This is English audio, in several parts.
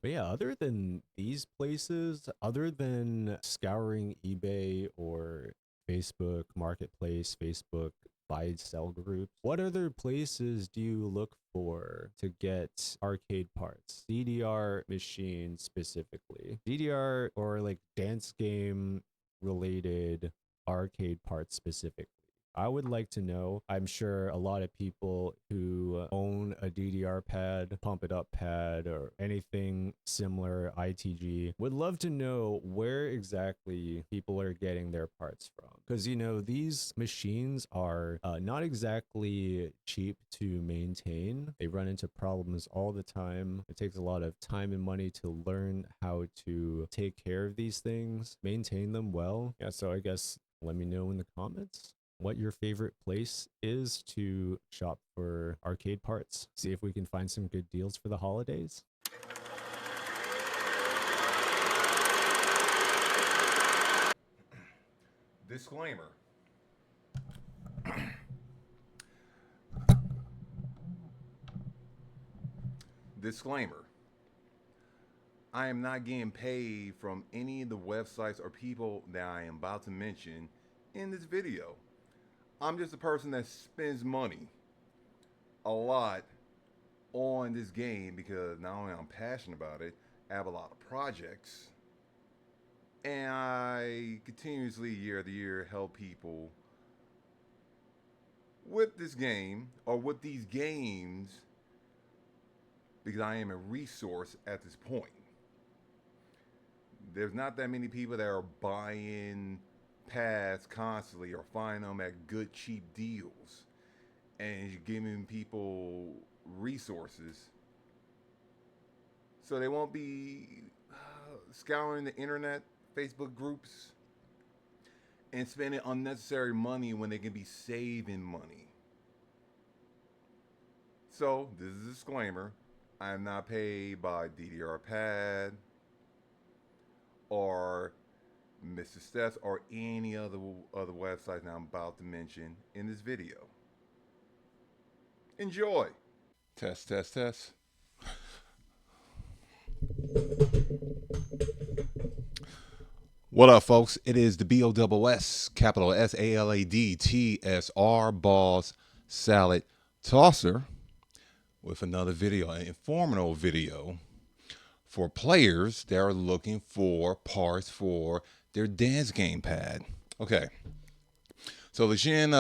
But yeah, other than these places, other than scouring eBay or Facebook Marketplace, Facebook buy sell groups, what other places do you look for to get arcade parts? DDR machines specifically. DDR or like dance game related arcade parts specifically. I would like to know. I'm sure a lot of people who own a DDR pad, pump it up pad, or anything similar ITG would love to know where exactly people are getting their parts from. Because, these machines are not exactly cheap to maintain. They run into problems all the time. It takes a lot of time and money to learn how to take care of these things, maintain them well. Yeah, so I guess let me know in the comments what your favorite place is to shop for arcade parts. See if we can find some good deals for the holidays. Disclaimer. Disclaimer. I am not getting paid from any of the websites or people that I am about to mention in this video. I'm just a person that spends money a lot on this game because not only I'm passionate about it, I have a lot of projects, and I continuously year to year help people with this game or with these games because I am a resource at this point. There's not that many people that are buying pads constantly or finding them at good cheap deals, and you're giving people resources so they won't be scouring the internet, Facebook groups, and spending unnecessary money when they can be saving money. So this is a disclaimer. I am not paid by DDR Pad or Mr. Steps or any other website that I'm about to mention in this video. Enjoy. Test, test, test. What up, folks? It is the BOSS, capital SALADTSR Boss Salad Tosser with another video, an informative video for players that are looking for parts for their dance game pad. Okay. So LeISHEN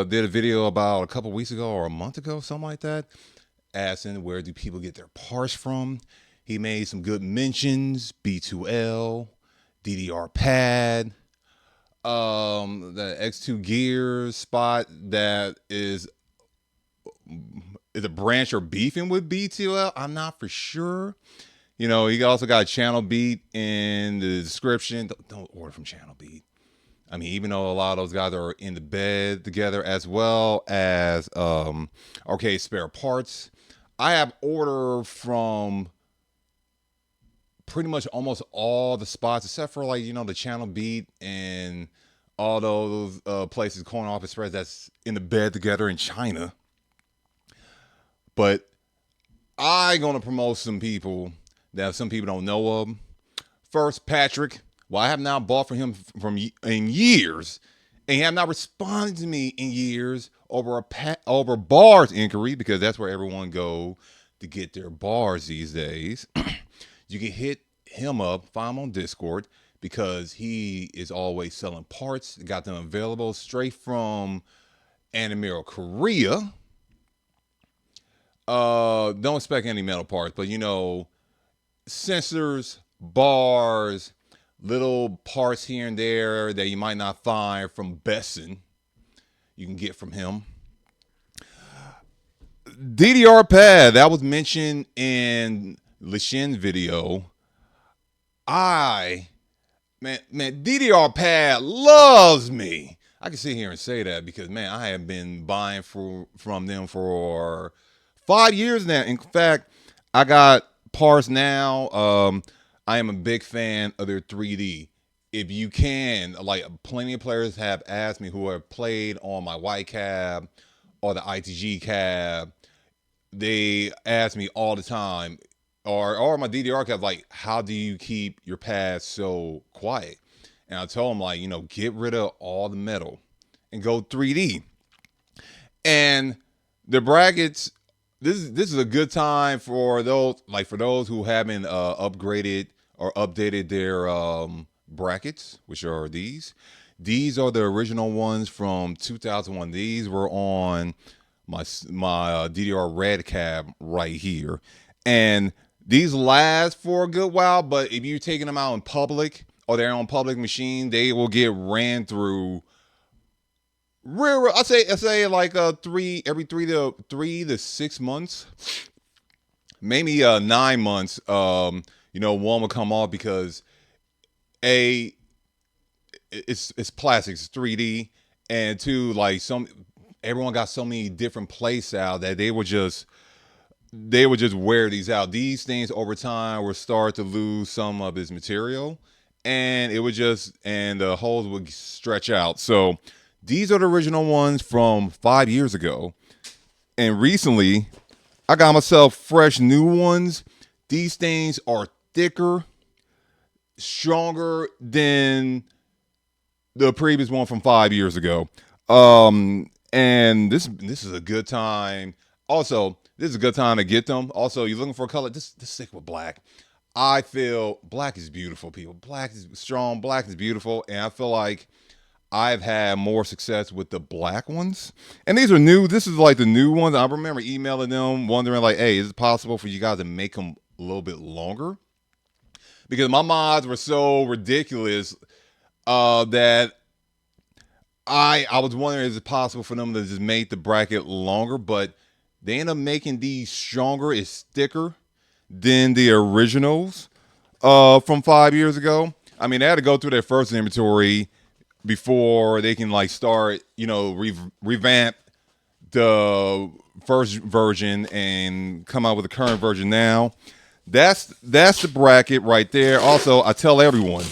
did a video about a couple weeks ago or a month ago, something like that, asking where do people get their parts from. He made some good mentions: B2L, DDR pad, the X2 gears spot that is a branch or beefing with B2L. I'm not for sure. He also got a Channel Beat in the description. Don't order from Channel Beat. I mean, even though a lot of those guys are in the bed together, as well as Arcade Spare Parts, I have ordered from pretty much almost all the spots except for the Channel Beat and all those places, Corn Off Express, that's in the bed together in China. But I'm gonna promote some people that some people don't know of. First, Patrick. Well, I have not bought from him in years, and he have not responded to me in years over bars inquiry, because that's where everyone go to get their bars these days. You can hit him up, find him on Discord, because he is always selling parts. Got them available straight from Anamiro, Korea. Don't expect any metal parts, but sensors, bars, little parts here and there that you might not find from Besson, you can get from him. DDR pad that was mentioned in LeISHEN's video. I man, DDR pad loves me. I can sit here and say that because I have been buying from them for 5 years now. In fact, I got parts now. I am a big fan of their 3D. If you can, like, plenty of players have asked me who have played on my white cab or the ITG cab, they ask me all the time, or my DDR kept like, how do you keep your pads so quiet? And I told him, like, get rid of all the metal and go 3D. And the brackets, this is a good time for those who haven't upgraded or updated their brackets, which are these. These are the original ones from 2001. These were on my DDR red cab right here, and these last for a good while. But if you're taking them out in public or they're on public machine, they will get ran through I say like every 3 to 6 months, maybe 9 months. One will come off because a it's plastics, it's 3D, and two, like, everyone got so many different play styles that they would just wear these out. These things over time will start to lose some of its material, and the holes would stretch out. So these are the original ones from 5 years ago. And recently, I got myself fresh new ones. These things are thicker, stronger than the previous one from 5 years ago. And this is a good time. Also, this is a good time to get them. Also, you're looking for a color, just stick with black. I feel black is beautiful, people. Black is strong. Black is beautiful, and I feel like I've had more success with the black ones. And these are new. This is like the new ones. I remember emailing them, wondering like, hey, is it possible for you guys to make them a little bit longer? Because my mods were so ridiculous that I was wondering, is it possible for them to just make the bracket longer? But they end up making these stronger. It's thicker than the originals from 5 years ago. I mean, they had to go through their first inventory before they can like start, revamp the first version and come out with the current version now. That's the bracket right there. Also, I'll tell everyone,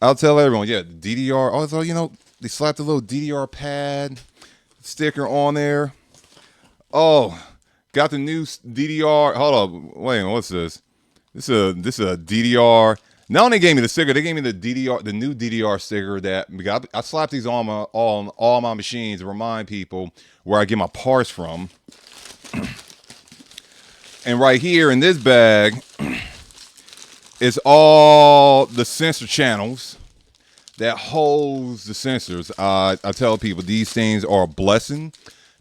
yeah, DDR. Also, they slapped a little DDR pad sticker on there. Oh, got the new DDR. Hold up, wait, what's this? This is a DDR. Not only gave me the sticker, they gave me the new DDR sticker that I slapped these on all my machines to remind people where I get my parts from. And right here in this bag is all the sensor channels that holds the sensors. I tell people these things are a blessing.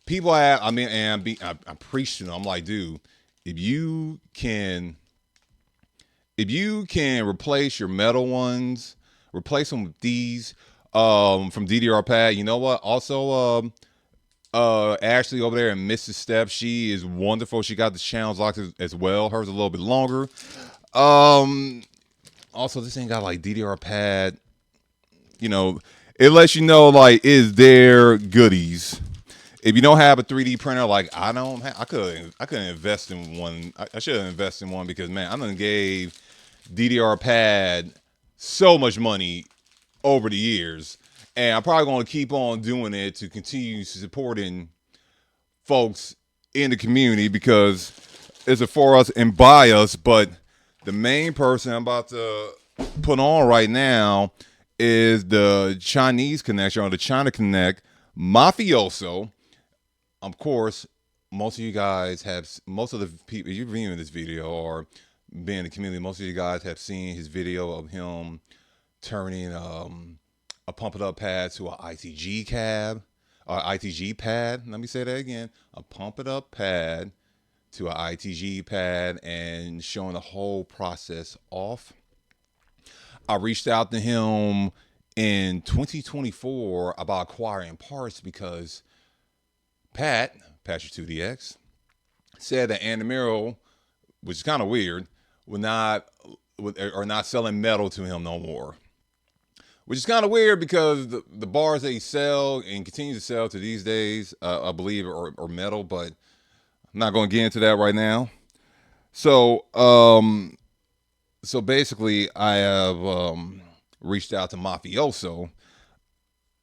People have, I mean, and I'm preaching. I'm like, dude, if you can replace your metal ones, replace them with these from DDR Pad. You know what? Also, Ashley over there in Mrs. Step, she is wonderful. She got the channels locked as well. Hers a little bit longer. Also, this ain't got like DDR Pad. It lets you know like is there goodies. If you don't have a 3D printer, like I don't have, I couldn't invest in one. I should have invested in one because, man, I done gave DDR Pad so much money over the years, and I'm probably going to keep on doing it to continue supporting folks in the community because it's a for us and by us. But the main person I'm about to put on right now is the Chinese connection, or the China Connect Mafioso. Of course, most of the people you're viewing this video or being in the community, most of you guys have seen his video of him turning a pump it up pad to a ITG cab, or ITG pad. Let me say that again: a pump it up pad to a ITG pad, and showing the whole process off. I reached out to him in 2024 about acquiring parts because Patcher 2DX said that Andamiro, which is kind of weird, are not selling metal to him no more. Which is kind of weird because the bars that he sell and continues to sell to these days, I believe, are metal, but I'm not going to get into that right now. So, basically, I have reached out to Mafioso,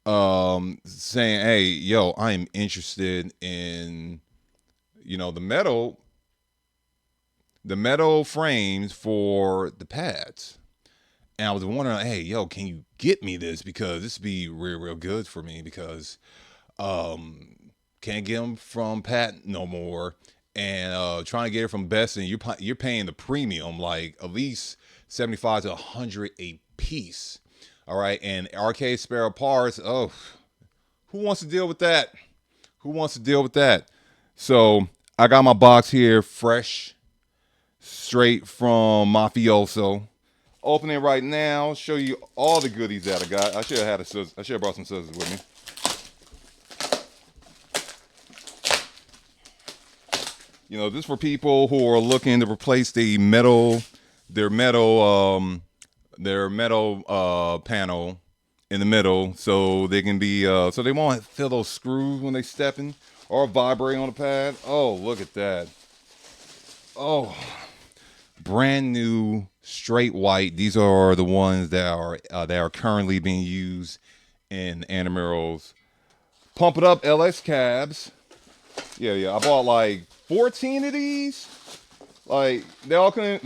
saying, "Hey, yo, I am interested in, the metal. the metal frames for the pads. And I was wondering, hey, yo, can you get me this? Because this would be real good for me because can't get them from Pat no more. And trying to get it from Best, and you're paying the premium, like at least 75 to 100 a piece. All right. And arcade spare parts, oh, who wants to deal with that? Who wants to deal with that? So I got my box here, fresh, straight from Mafioso. Open it right now. Show you all the goodies that I got. I should have had a scissors. I should have brought some scissors with me. You know, this is for people who are looking to replace their metal panel in the middle, so they can be so they won't feel those screws when they stepping or vibrate on the pad. Oh, look at that! Oh, brand new, straight white. These are the ones that are currently being used in Animero's Pump It Up LS cabs. Yeah. I bought like 14 of these. Like they all couldn't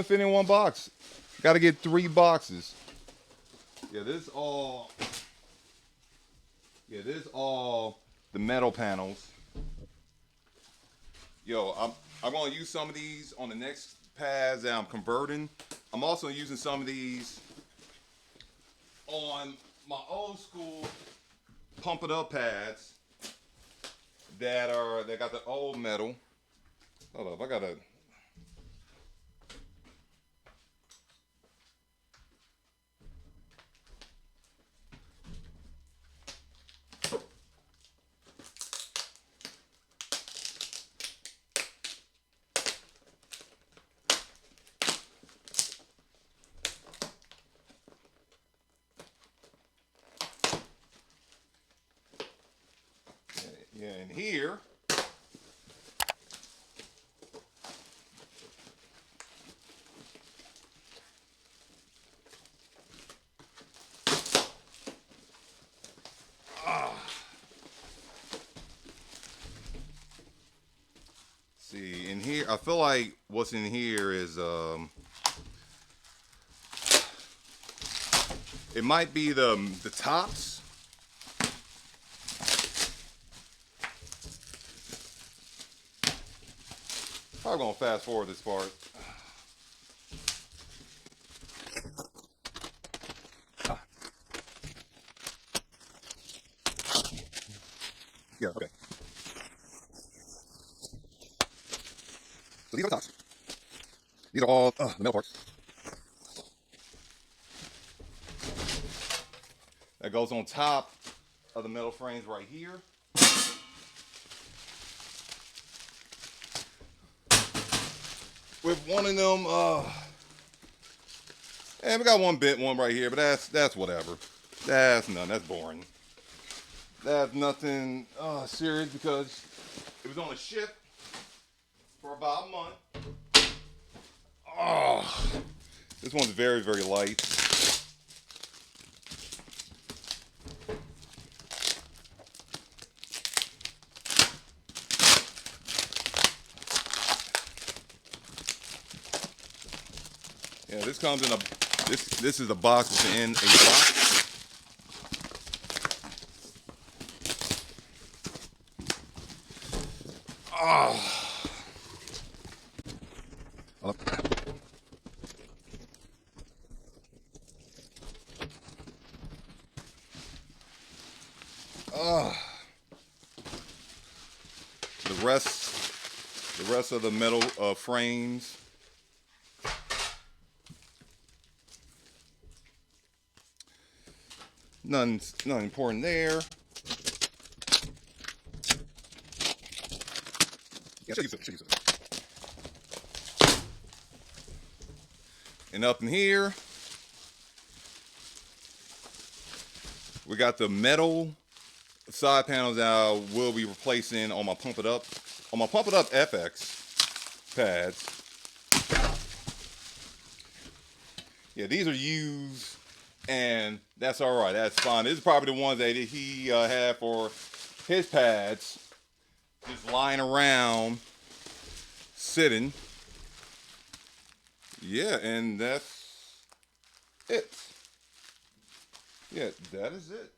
fit in one box. Got to get 3 boxes. Yeah, this is all the metal panels. Yo, I'm gonna use some of these on the next pads that I'm converting. I'm also using some of these on my old school Pump It Up pads that got the old metal. Hold up, I gotta. Yeah, and here. See, in here, I feel like what's in here is it might be the tops. Probably gonna fast forward this part. Yeah, okay. So these are the tops. These are all the metal parts. That goes on top of the metal frames right here. With one of them, and we got one bent one right here, but that's whatever. That's nothing. That's boring. That's nothing serious because it was on a ship for about a month. Oh, this one's very light. Yeah, this comes in a this is a box that's in a box. The rest of the metal frames. Nothing important there. Yeah, show you something. And up in here, we got the metal side panels that I will be replacing on my Pump It Up FX pads. Yeah, these are used, and that's all right. That's fine. This is probably the ones that he had for his pads, just lying around, sitting. Yeah, and that's it. Yeah, that is it.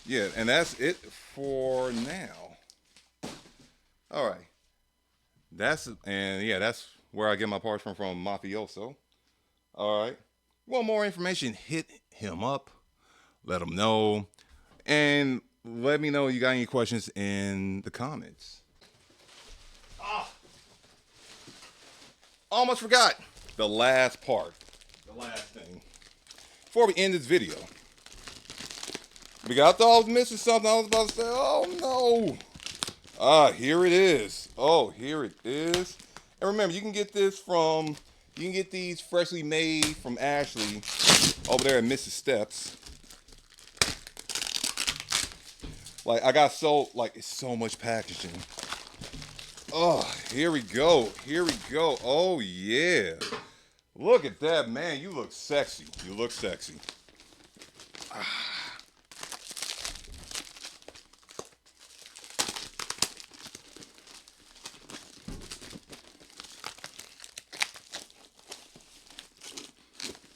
Yeah, and that's it for now. All right. That's where I get my parts from Mafioso. All right. Want more information? Hit him up. Let him know. And let me know you got any questions in the comments. Ah, almost forgot the last part. The last thing. Before we end this video, I thought I was missing something. I was about to say, oh no. Ah, here it is. Oh, here it is. And remember, you can get these freshly made from Ashley over there at Mrs. Steps. Like it's so much packaging. Oh, here we go. Here we go. Oh yeah. Look at that, man. You look sexy. You look sexy.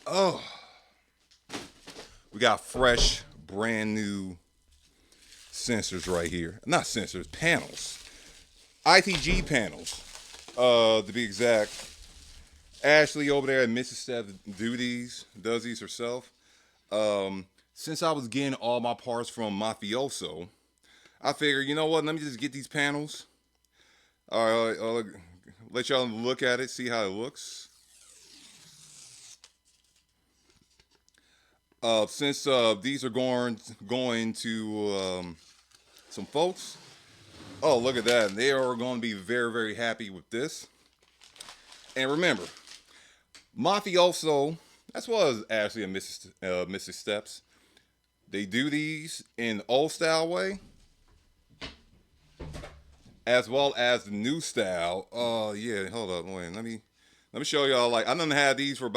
Oh. We got fresh, brand new sensors right here. Not sensors, panels. ITG panels, to be exact. Ashley over there at Mrs. Steps does these herself. Since I was getting all my parts from Mafioso, I figured, you know what? Let me just get these panels. All right, I'll let y'all look at it, see how it looks. Since these are going to some folks. Oh, look at that. They are going to be very, very happy with this. And remember, Mafioso, as well as Ashley and Mrs. Steps, they do these in old style way, as well as the new style. Oh yeah, hold up, wait. Let me show y'all. Like I done had these for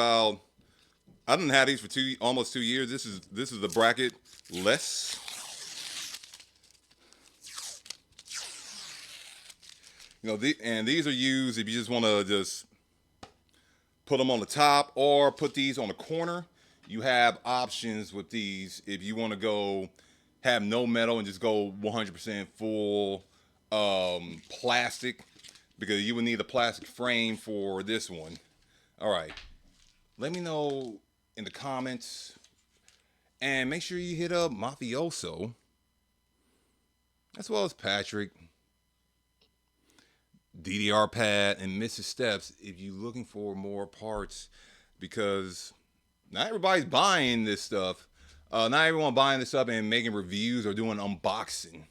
almost 2 years. This is the bracket less. You know, and these are used if you just want to just put them on the top or put these on the corner. You have options with these if you want to go have no metal and just go 100% full plastic, because you would need a plastic frame for this one. All right. Let me know in the comments, and make sure you hit up Mafioso as well as Patrick, DDR Pad, and Mrs. Steps if you're looking for more parts, because not everybody's buying this stuff. Not everyone buying this up and making reviews or doing unboxing.